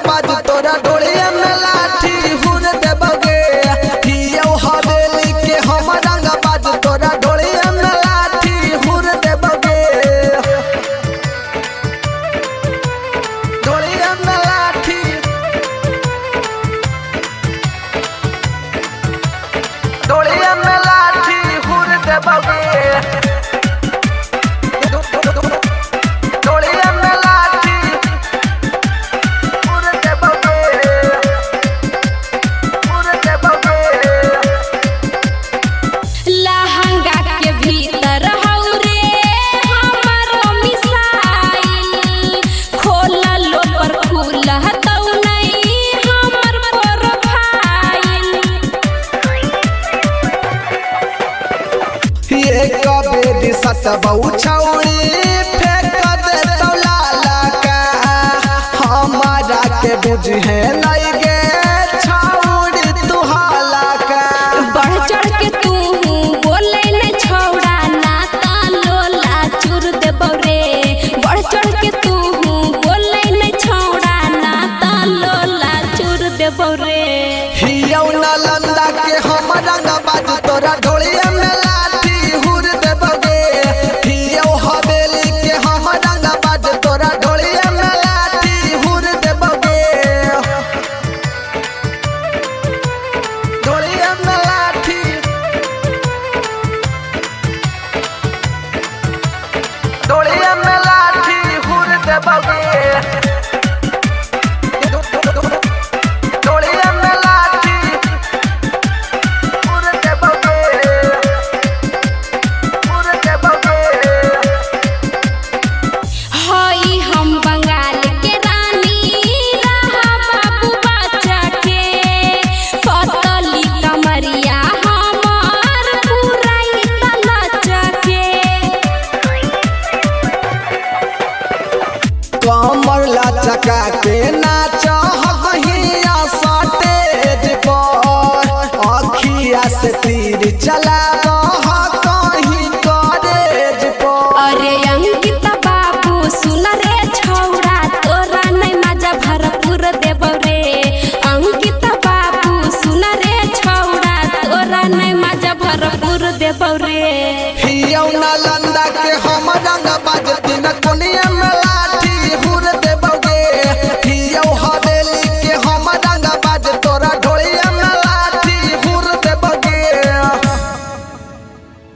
बाज तोरा डोलिया में लाठी हुर देबगे हियो हवेली के हम रंग बाज तोरा डोलिया में लाठी हुर देबगे डोलिया में लाठी डोलिया में लाठी हुर देबगे सतबऊ छौड़ी फेंक दे तौला का हमारा के बुझे लगे छौड़ी तुहाला का बढ़ चढ़ के तू बोले न छौड़ा ना तालोला चूर देबौ रे बढ़ चढ़ के तू बोले न छौड़ा ना तालोला चूर देबौ रे हियो नालंदा के हम रंग बाज तोरा ढोलिया में लाठी हुर देबगे हियो हवेली के हम रंग बाज तोरा ढोलिया में लाठी हुर देबगे ढोलिया में लाठी ढोलिया में लाठी हुर देबगे कमर लचका के नाच हहिया सटेज पर अखिया से तीर चलाब कहीं कॉलेज पर अरे अंकिता बाबू सुन रे छौड़ा तोरा नहीं मजा भरपूर देबौ रे अंकिता बाबू सुन रे छौड़ा तोरा नहीं मजा भरपूर देबौ रे हियो नालंदा